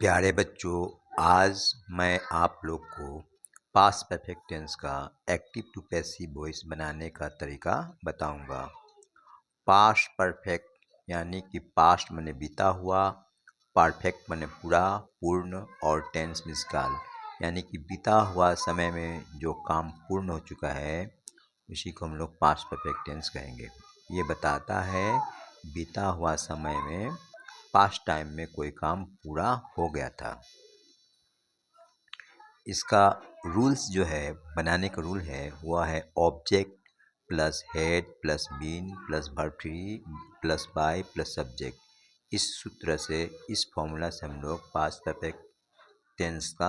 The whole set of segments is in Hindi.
प्यारे बच्चों, आज मैं आप लोग को पास्ट परफेक्ट टेंस का एक्टिव टू पैसिव वॉइस बनाने का तरीका बताऊंगा। पास्ट परफेक्ट यानी कि पास्ट माने बीता हुआ, परफेक्ट माने पूरा, पूर्ण और टेंस मीन्स काल यानी कि बीता हुआ समय में जो काम पूर्ण हो चुका है उसी को हम लोग पास्ट परफेक्ट टेंस कहेंगे। ये बताता है बीता हुआ समय में पास्ट टाइम में कोई काम पूरा हो गया था। इसका रूल्स जो है बनाने का रूल है वह है object plus had plus been plus verb three plus by plus subject. इस सूत्र से, इस फॉर्मूला से हम लोग पास्ट परफेक्ट टेंस का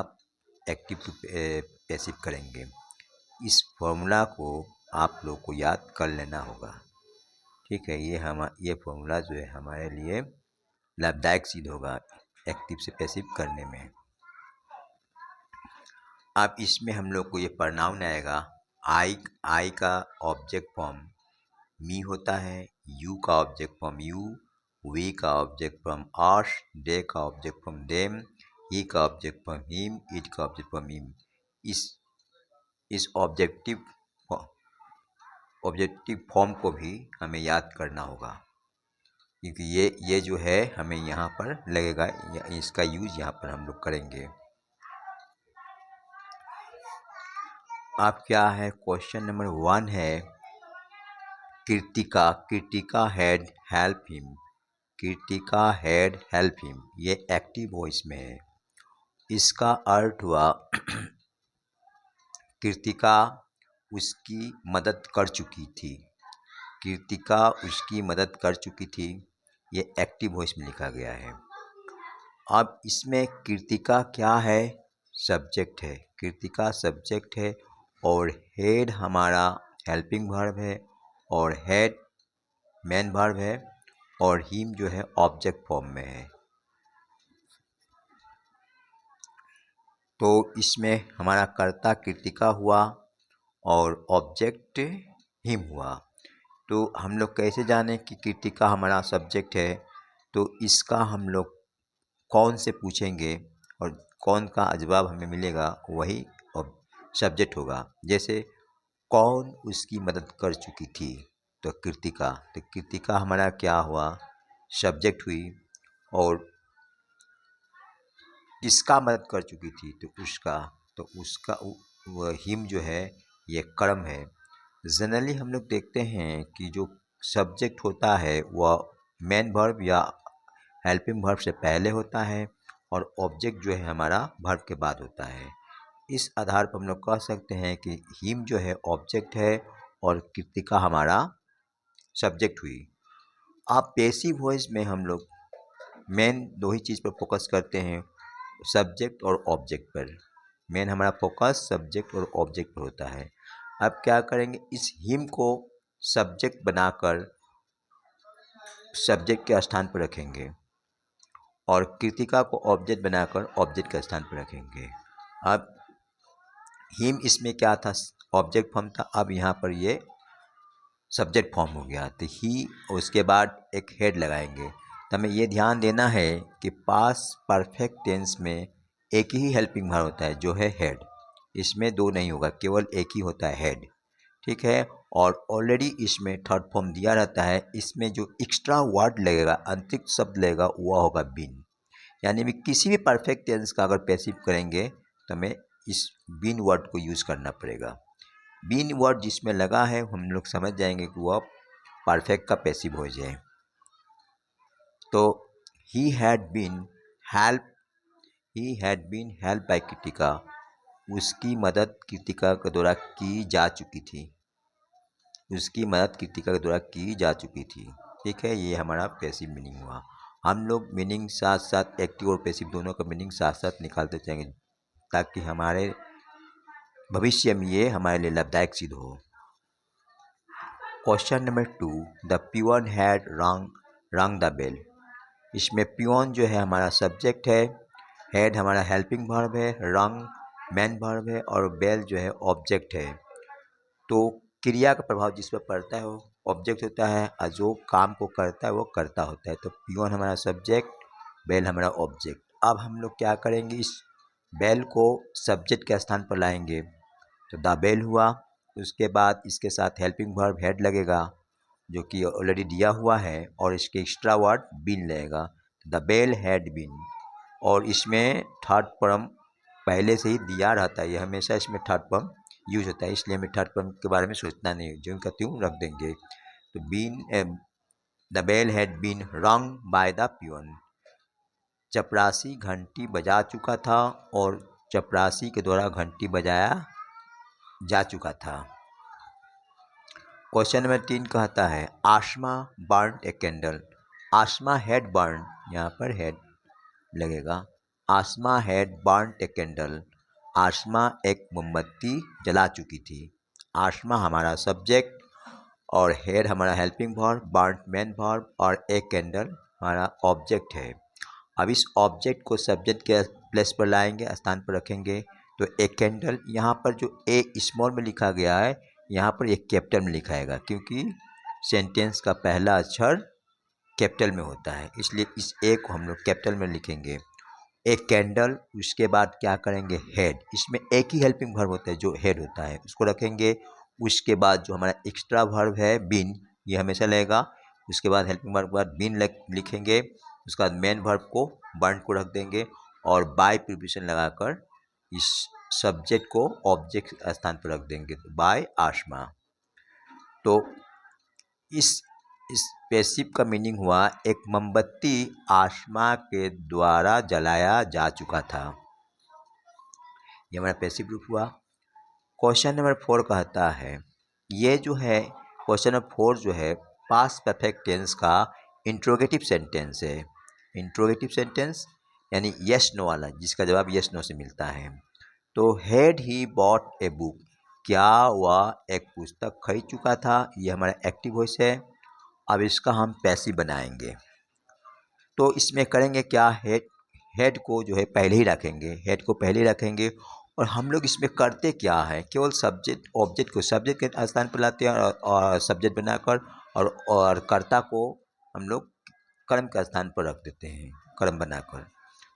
एक्टिव टू पैसिव करेंगे। इस फॉर्मूला को आप लोग को याद कर लेना होगा। ठीक है, ये फॉर्मूला जो है हमारे लिए लाभदायक सिद्ध होगा एक्टिव से पैसिव करने में। अब इसमें हम लोग को ये प्रोनाउन आएगा। आई का ऑब्जेक्ट फॉर्म मी होता है, यू का ऑब्जेक्ट फॉर्म यू, वी का ऑब्जेक्ट फॉर्म अस, दे का ऑब्जेक्ट फॉर्म देम, ही का ऑब्जेक्ट फॉर्म हिम, इट का ऑब्जेक्ट फॉर्म हिम। इस ऑब्जेक्टिव फॉर्म को भी हमें याद करना होगा, क्योंकि ये जो है हमें यहाँ पर लगेगा, इसका यूज यहाँ पर हम लोग करेंगे। अब क्या है, क्वेश्चन नंबर 1 है Kritika had help him. Kritika had help him, ये एक्टिव वॉइस में है। इसका अर्थ हुआ कृतिका उसकी मदद कर चुकी थी। कृतिका उसकी मदद कर चुकी थी, ये एक्टिव वॉइस में लिखा गया है। अब इसमें कृतिका क्या है, सब्जेक्ट है। कृतिका सब्जेक्ट है और हेड हमारा हेल्पिंग वर्ब है और हेड मेन वर्ब है और हिम जो है ऑब्जेक्ट फॉर्म में है। तो इसमें हमारा कर्ता कृतिका हुआ और ऑब्जेक्ट हिम हुआ। तो हम लोग कैसे जाने कि कृतिका हमारा सब्जेक्ट है, तो इसका हम लोग कौन से पूछेंगे और कौन का जवाब हमें मिलेगा वही सब्जेक्ट होगा। जैसे कौन उसकी मदद कर चुकी थी, तो कृतिका हमारा क्या हुआ, सब्जेक्ट हुई। और किसका मदद कर चुकी थी, तो उसका वह हिम जो है ये कर्म है। जनरली हम लोग देखते हैं कि जो सब्जेक्ट होता है वह मेन वर्ब या हेल्पिंग वर्ब से पहले होता है और ऑब्जेक्ट जो है हमारा वर्ब के बाद होता है। इस आधार पर हम लोग कह सकते हैं कि हिम जो है ऑब्जेक्ट है और कृतिका हमारा सब्जेक्ट हुई। अब पैसिव वॉइस में हम लोग मेन दो ही चीज़ पर फोकस करते हैं, सब्जेक्ट और ऑब्जेक्ट पर। मेन हमारा फोकस सब्जेक्ट और ऑब्जेक्ट पर होता है। अब क्या करेंगे, इस हिम को सब्जेक्ट बनाकर सब्जेक्ट के स्थान पर रखेंगे और कृतिका को ऑब्जेक्ट बनाकर ऑब्जेक्ट के स्थान पर रखेंगे। अब हिम इसमें क्या था, ऑब्जेक्ट फॉर्म था, अब यहाँ पर ये सब्जेक्ट फॉर्म हो गया। तो ही उसके बाद एक हेड लगाएंगे। तो हमें ये ध्यान देना है कि पास्ट परफेक्ट टेंस में एक ही हेल्पिंग वर्ब होता है जो है हेड। इसमें दो नहीं होगा, केवल एक ही होता है हेड। ठीक है, और ऑलरेडी इसमें थर्ड फॉर्म दिया रहता है। इसमें जो एक्स्ट्रा वर्ड लगेगा, अतिरिक्त शब्द लगेगा, वह होगा बीन। यानी भी किसी भी परफेक्ट टेंस का अगर पैसिव करेंगे तो हमें इस बीन वर्ड को यूज़ करना पड़ेगा। बीन वर्ड जिसमें लगा है हम लोग समझ जाएंगे कि वह परफेक्ट का पैसिव हो जाए। तो he had been help by Kritika, उसकी मदद कृतिका के द्वारा की जा चुकी थी। उसकी मदद कृतिका के द्वारा की जा चुकी थी। ठीक है, ये हमारा पैसिव मीनिंग हुआ। हम लोग मीनिंग साथ साथ एक्टिव और पैसिव दोनों का मीनिंग साथ साथ निकालते जाएंगे ताकि हमारे भविष्य में ये हमारे लिए लाभदायक सिद्ध हो। Question number 2, the peon had rung the bell. इसमें पियोन जो है हमारा सब्जेक्ट है, हेड हमारा हेल्पिंग वर्ब है, रंग मेन वर्ब है और बेल जो है ऑब्जेक्ट है। तो क्रिया का प्रभाव जिस पर पड़ता है वो ऑब्जेक्ट होता है और जो काम को करता है वो कर्ता होता है। तो पियोन हमारा सब्जेक्ट, बेल हमारा ऑब्जेक्ट। अब हम लोग क्या करेंगे, इस बेल को सब्जेक्ट के स्थान पर लाएंगे तो द बेल हुआ। उसके बाद इसके साथ हेल्पिंग वर्ब हेड लगेगा जो कि ऑलरेडी दिया हुआ है और इसके एक्स्ट्रा वर्ड बीन लगेगा, द बेल हैड बीन। और इसमें थर्ड फॉर्म पहले से ही दिया रहता है, ये हमेशा इसमें थर्ड फॉर्म यूज होता है, इसलिए हमें थर्ड फॉर्म के बारे में सोचना नहीं है, जो का त्यों रख देंगे। तो been, the bell had been rung by the peon. चपरासी घंटी बजा चुका था और चपरासी के द्वारा घंटी बजाया जा चुका था। क्वेश्चन नंबर 3 कहता है Asma burn a candle. Asma had burn, यहाँ पर हैड लगेगा। Asma had burn a candle. Asma एक मोमबत्ती जला चुकी थी। आसमा हमारा सब्जेक्ट और हैड हमारा helping verb, burn main verb और ए कैंडल हमारा ऑब्जेक्ट है। अब इस ऑब्जेक्ट को सब्जेक्ट के प्लेस पर लाएंगे, स्थान पर रखेंगे। तो ए कैंडल, यहाँ पर जो ए स्मॉल में लिखा गया है यहाँ पर एक कैपिटल में लिखाएगा, क्योंकि सेंटेंस का पहला अक्षर कैपिटल में होता है, इसलिए इस ए को हम लोग कैपिटल में लिखेंगे। एक कैंडल, उसके बाद क्या करेंगे हेड, इसमें एक ही हेल्पिंग वर्ब होता है जो हेड होता है, उसको रखेंगे। उसके बाद जो हमारा एक्स्ट्रा वर्ब है बीन, ये हमेशा लगेगा। उसके बाद हेल्पिंग वर्ब के बाद बीन लिखेंगे। उसके बाद मेन वर्ब को बर्न को रख देंगे और बाय प्रीपोजिशन लगाकर इस सब्जेक्ट को ऑब्जेक्ट स्थान पर रख देंगे, तो बाय आसमा। तो इस पैसिव का मीनिंग हुआ एक मोमबत्ती आसमा के द्वारा जलाया जा चुका था। ये हमारा पैसिव रूप हुआ। क्वेश्चन नंबर 4 कहता है, ये जो है क्वेश्चन नंबर 4 जो है पास्ट परफेक्ट टेंस का इंट्रोगेटिव सेंटेंस है। इंट्रोगेटिव सेंटेंस यानी यस नो वाला, जिसका जवाब यस नो से मिलता है। तो had he bought a book, क्या वह एक पुस्तक खरीद चुका था, ये हमारा एक्टिव वॉइस है। अब इसका हम पैसिव बनाएंगे, तो इसमें करेंगे क्या, हेड को जो है पहले ही रखेंगे, हेड को पहले ही रखेंगे। और हम लोग इसमें करते क्या है, केवल सब्जेक्ट ऑब्जेक्ट को सब्जेक्ट के स्थान पर लाते हैं और सब्जेक्ट बनाकर और कर्ता को हम लोग कर्म के स्थान पर रख देते हैं, कर्म बनाकर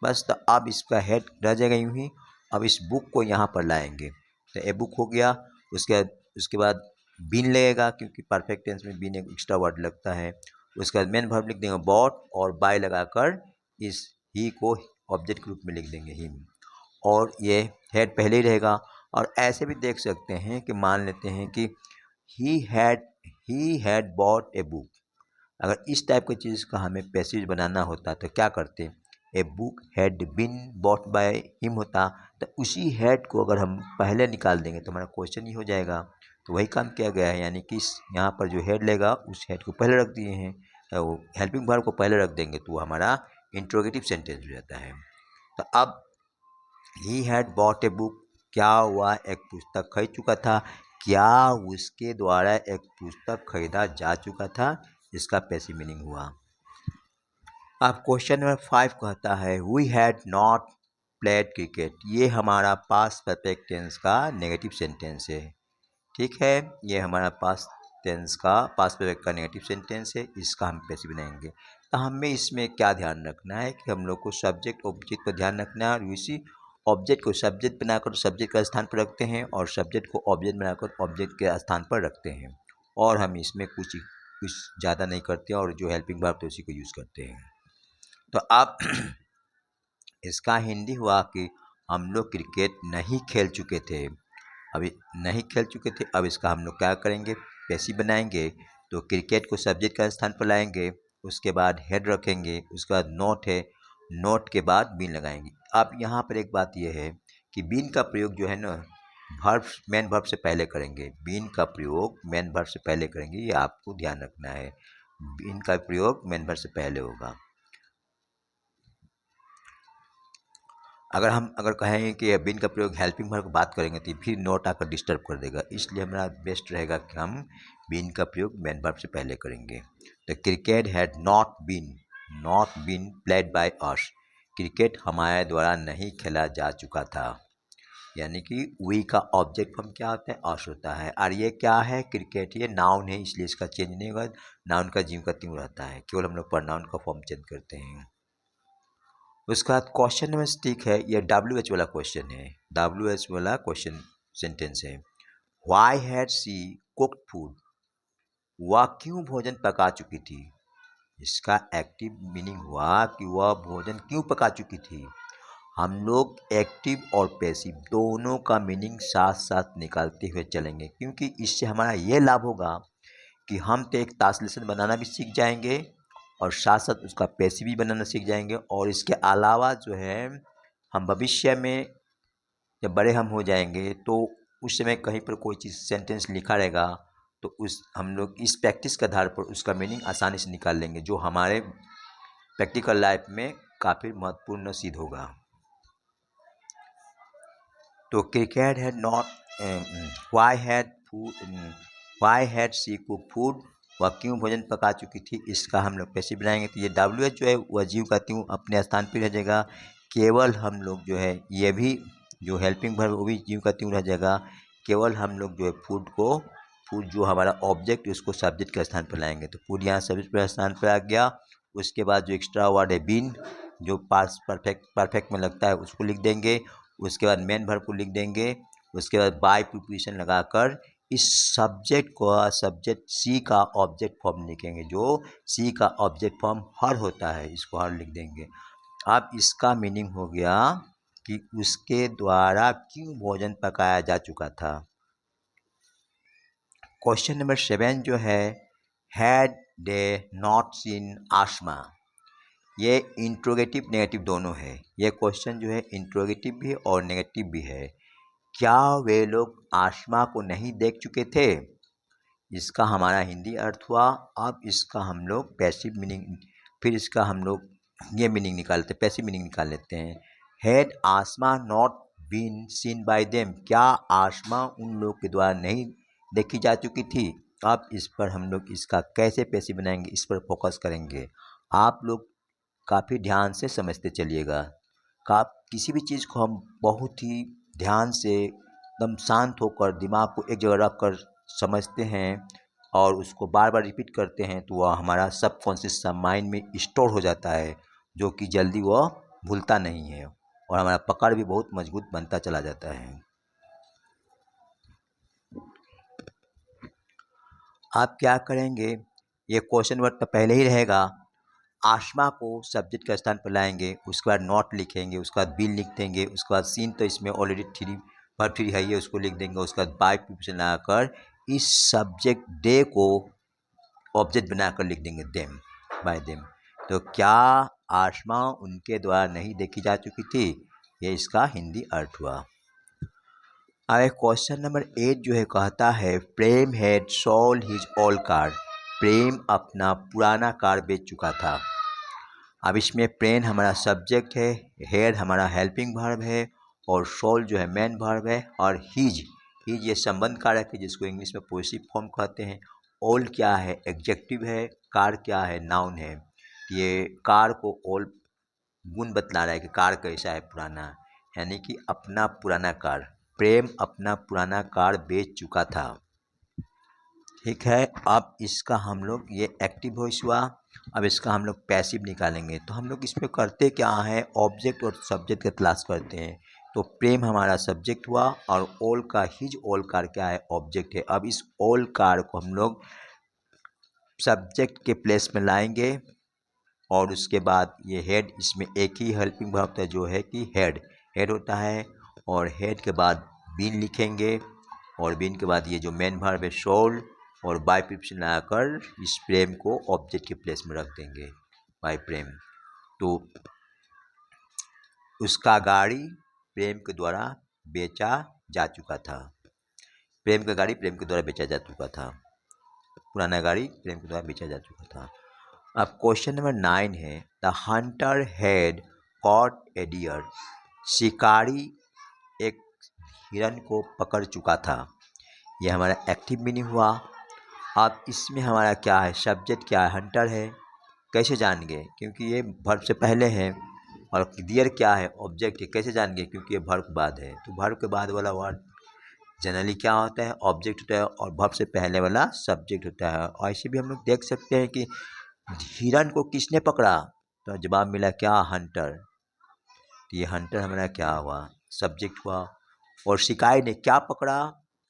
बस। तो अब इसका हेड रह जाएगा यूँ ही। अब इस बुक को यहाँ पर लाएंगे तो ए बुक हो गया। उसके बाद बीन लगेगा, क्योंकि परफेक्ट टेंस में बीन एक एक्स्ट्रा वर्ड लगता है। उसके बाद मेन वर्ब लिख देंगे बॉट और बाय लगाकर इस ही को ऑब्जेक्ट के रूप में लिख देंगे हिम, और ये हेड पहले ही रहेगा। और ऐसे भी देख सकते हैं कि मान लेते हैं कि he had bought a book. अगर इस टाइप की चीज़ का हमें पैसेज बनाना होता तो क्या करते, a book had been bought by him होता, तो उसी हेड को अगर हम पहले निकाल देंगे तो हमारा क्वेश्चन ही हो जाएगा। तो वही काम किया गया है, यानी कि यहाँ पर जो हेड लेगा उस हेड को पहले रख दिए हैं, तो वो हेल्पिंग वर्ब को पहले रख देंगे तो वो हमारा इंट्रोगेटिव सेंटेंस हो जाता है। तो अब he had bought a book, क्या हुआ एक पुस्तक खरीद चुका था, क्या उसके द्वारा एक पुस्तक खरीदा जा चुका था, इसका पैसिव मीनिंग हुआ। अब क्वेश्चन नंबर 5 कहता है we had not played cricket. ये हमारा पास्ट परफेक्ट टेंस का नेगेटिव सेंटेंस है, ठीक है। ये हमारा पास्ट परफेक्ट का नेगेटिव सेंटेंस है, इसका हम पैसिव बनाएंगे। तो हमें इसमें क्या ध्यान रखना है कि हम लोग को सब्जेक्ट ऑब्जेक्ट पर ध्यान रखना है, और इसी ऑब्जेक्ट को सब्जेक्ट बनाकर सब्जेक्ट का स्थान पर रखते हैं और सब्जेक्ट को ऑब्जेक्ट बनाकर ऑब्जेक्ट के स्थान पर रखते हैं। और हम इसमें कुछ ज़्यादा नहीं करते और जो हेल्पिंग वर्ब तो उसी को यूज़ करते हैं। तो अब इसका हिंदी हुआ कि हम लोग क्रिकेट नहीं खेल चुके थे, अभी नहीं खेल चुके थे। अब इसका हम लोग क्या करेंगे, पैसिव बनाएंगे। तो क्रिकेट को सब्जेक्ट का स्थान पर लाएंगे, उसके बाद हेड रखेंगे, उसके बाद नोट है, नोट के बाद बीन लगाएंगे। अब यहाँ पर एक बात यह है कि बीन का प्रयोग जो है ना वर्ब, मेन वर्ब से पहले करेंगे। बीन का प्रयोग मेन वर्ब से पहले करेंगे, ये आपको ध्यान रखना है। बीन का प्रयोग मेन वर्ब से पहले होगा। अगर कहें कि बीन का प्रयोग हेल्पिंग वर्ब की बात करेंगे तो फिर नोट आकर डिस्टर्ब कर देगा, इसलिए हमारा बेस्ट रहेगा कि हम बीन का प्रयोग मेन वर्ब से पहले करेंगे। तो cricket had not been played by us. Cricket हमारे द्वारा नहीं खेला जा चुका था, यानी कि वी का ऑब्जेक्ट फॉर्म क्या होता है, अस होता है। और ये क्या है, क्रिकेट, ये नाउन है, इसलिए इसका चेंज नहीं होगा। नाउन का ज्यों का त्यों रहता है, केवल हम लोग प्रोनाउन का फॉर्म चेंज करते हैं। उसके बाद क्वेश्चन नंबर 6 है, ये WH वाला क्वेश्चन है, WH वाला क्वेश्चन सेंटेंस है। Why had she cooked food? वह क्यों भोजन पका चुकी थी? इसका एक्टिव मीनिंग हुआ कि वह भोजन क्यों पका चुकी थी। हम लोग एक्टिव और पैसिव दोनों का मीनिंग साथ साथ निकालते हुए चलेंगे, क्योंकि इससे हमारा ये लाभ होगा कि हम तो एक ट्रांसलेशन बनाना भी सीख जाएंगे और साथ साथ उसका पैसिव भी बनाना सीख जाएंगे। और इसके अलावा जो है, हम भविष्य में जब बड़े हम हो जाएंगे तो उस समय कहीं पर कोई चीज़ सेंटेंस लिखा रहेगा तो उस हम लोग इस प्रैक्टिस के आधार पर उसका मीनिंग आसानी से निकाल लेंगे, जो हमारे प्रैक्टिकल लाइफ में काफ़ी महत्वपूर्ण सिद्ध होगा। तो cricket had not why had she cook food, वह क्यों भोजन पका चुकी थी, इसका हम लोग कैसे बनाएंगे। तो ये WH जो है वह जीव का त्यों अपने स्थान पर रह जाएगा। केवल हम लोग जो है ये भी जो हेल्पिंग वर्ब वो भी जीव का त्यों रह जाएगा। केवल हम लोग जो है फूड जो हमारा ऑब्जेक्ट उसको सब्जेक्ट के स्थान पर लाएंगे। तो फूड यहाँ सब्जेक्ट पर स्थान पर आ गया। उसके बाद जो एक्स्ट्रा वर्ड है बीन, जो पास्ट परफेक्ट में लगता है उसको लिख देंगे। उसके बाद मेन वर्ब को लिख देंगे। उसके बाद बाय प्रीपोजिशन लगाकर इस सब्जेक्ट सी का ऑब्जेक्ट फॉर्म लिखेंगे। जो सी का ऑब्जेक्ट फॉर्म हर होता है, इसको हर लिख देंगे। अब इसका मीनिंग हो गया कि उसके द्वारा क्यों भोजन पकाया जा चुका था। क्वेश्चन नंबर 7 जो है, हैड दे नॉट सीन आसमा, ये इंट्रोगेटिव नेगेटिव दोनों है। ये क्वेश्चन जो है इंट्रोगेटिव भी और नेगेटिव भी है। क्या वे लोग आसमा को नहीं देख चुके थे, इसका हमारा हिंदी अर्थ हुआ। अब इसका हम लोग पैसिव मीनिंग, फिर इसका हम लोग ये मीनिंग निकालते, पैसिव मीनिंग निकाल लेते हैं। Had Asma not been seen by them, क्या आसमा उन लोग के द्वारा नहीं देखी जा चुकी थी। अब इस पर हम लोग इसका कैसे पैसिव बनाएंगे, इस पर फोकस करेंगे। आप लोग काफ़ी ध्यान से समझते चलिएगा। किसी भी चीज़ को हम बहुत ही ध्यान से एकदम शांत होकर दिमाग को एक जगह रख कर समझते हैं और उसको बार बार रिपीट करते हैं, तो वह हमारा सबकॉन्शियस माइंड में स्टोर हो जाता है, जो कि जल्दी वह भूलता नहीं है और हमारा पकड़ भी बहुत मजबूत बनता चला जाता है। आप क्या करेंगे, ये क्वेश्चन वर्ड तो पहले ही रहेगा। आसमा को सब्जेक्ट के स्थान पर लाएंगे, उसके बाद नॉट लिखेंगे, उसके बाद बिल लिख देंगे, उसके बाद सीन तो इसमें ऑलरेडी वर्ब थ्री है, ये उसको लिख देंगे। उसके बाद बाय प्रीपोजिशन लगाकर इस सब्जेक्ट डे को ऑब्जेक्ट बनाकर लिख देंगे देम, बाय देम। तो क्या आसमा उनके द्वारा नहीं देखी जा चुकी थी, ये इसका हिंदी अर्थ हुआ। अब क्वेश्चन नंबर 8 जो है कहता है, Prem had sold his old car, Prem अपना पुराना कार बेच चुका था। अब इसमें प्रेम हमारा सब्जेक्ट है, हेड हमारा हेल्पिंग वर्ब है और सोल जो है मेन वर्ब है और हिज ये संबंध कारक है, जिसको इंग्लिश में पोजेसिव फॉर्म कहते हैं। ओल्ड क्या है, एडजेक्टिव है। कार क्या है, नाउन है। ये कार को ओल्ड गुण बतला रहा है कि कार कैसा है, पुराना, यानी कि अपना पुराना कार। प्रेम अपना पुराना कार बेच चुका था। ठीक है, अब इसका हम लोग ये एक्टिव वॉइस हुआ। अब इसका हम लोग पैसिव निकालेंगे। तो हम लोग इसमें करते क्या है, ऑब्जेक्ट और सब्जेक्ट का तलाश करते हैं। तो प्रेम हमारा सब्जेक्ट हुआ और ओल का हिज ओल कार क्या है, ऑब्जेक्ट है। अब इस ओल कार को हम लोग सब्जेक्ट के प्लेस में लाएंगे और उसके बाद ये हेड, इसमें एक ही हेल्पिंग वर्ब होता है जो है कि हेड होता है। और हेड के बाद बीन लिखेंगे और बीन के बाद ये जो मेन वर्ब है सोल और बाय प्रीपोजिशन लगाकर इस प्रेम को ऑब्जेक्ट के प्लेस में रख देंगे, बाय प्रेम। तो उसका गाड़ी प्रेम के द्वारा बेचा जा चुका था। प्रेम का गाड़ी प्रेम के द्वारा बेचा जा चुका था। पुराना गाड़ी प्रेम के द्वारा बेचा जा चुका था। अब क्वेश्चन नंबर 9 है, the hunter had caught a deer, शिकारी एक हिरन को पकड़ चुका था। यह हमारा एक्टिव मीनिंग हुआ। अब इसमें हमारा क्या है, सब्जेक्ट क्या है, हंटर है। कैसे जान गए, क्योंकि ये वर्ब से पहले है। और डियर क्या है, ऑब्जेक्ट है। कैसे जान गए, क्योंकि ये वर्ब के बाद है। तो वर्ब के बाद वाला वर्ड जनरली क्या होता है, ऑब्जेक्ट होता है और वर्ब से पहले वाला सब्जेक्ट होता है। और ऐसे भी हम लोग देख सकते हैं कि हिरन को किसने पकड़ा, तो जवाब मिला क्या, हंटर। तो ये हंटर हमारा क्या हुआ, सब्जेक्ट हुआ। और शिकारी ने क्या पकड़ा,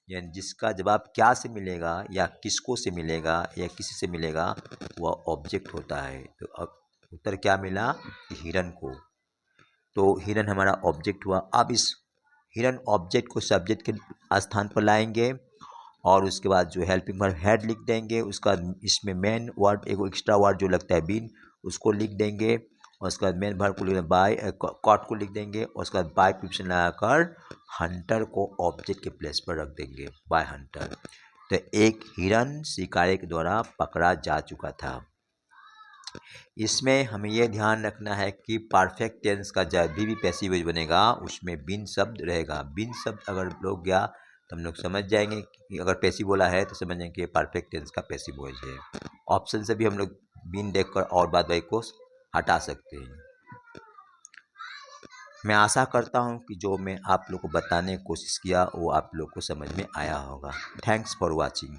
यानी जिसका जवाब क्या से मिलेगा या किसको से मिलेगा या किसी से मिलेगा वह ऑब्जेक्ट होता है। तो अब उत्तर क्या मिला, हिरन को। तो हिरन हमारा ऑब्जेक्ट हुआ। अब इस हिरन ऑब्जेक्ट को सब्जेक्ट के स्थान पर लाएंगे और उसके बाद जो हेल्पिंग वर्ब हैड लिख देंगे। उसका इसमें मेन वर्ड एक एक्स्ट्रा वर्ड जो लगता है बीन, उसको लिख देंगे। और उसके बाद मेन वर्ब को लिख बाय कॉट को लिख देंगे। और उसके बाद बाय प्रिपोजिशन लगाकर हंटर को ऑब्जेक्ट के प्लेस पर रख देंगे, बाय हंटर। तो एक हिरन शिकारी के द्वारा पकड़ा जा चुका था। इसमें हमें यह ध्यान रखना है कि परफेक्ट टेंस का जब भी पैसिव वॉइस बनेगा उसमें बिन शब्द रहेगा। बिन शब्द अगर लोग गया तो हम लोग समझ जाएंगे कि अगर पैसिव बोला है तो समझ जाएंगे कि परफेक्ट टेंस का पैसिव वॉइस है। ऑप्शन से भी हम लोग बिन देखकर और बाद वाई को हटा सकते हैं। मैं आशा करता हूं कि जो मैं आप लोग को बताने की कोशिश किया वो आप लोग को समझ में आया होगा। Thanks for watching.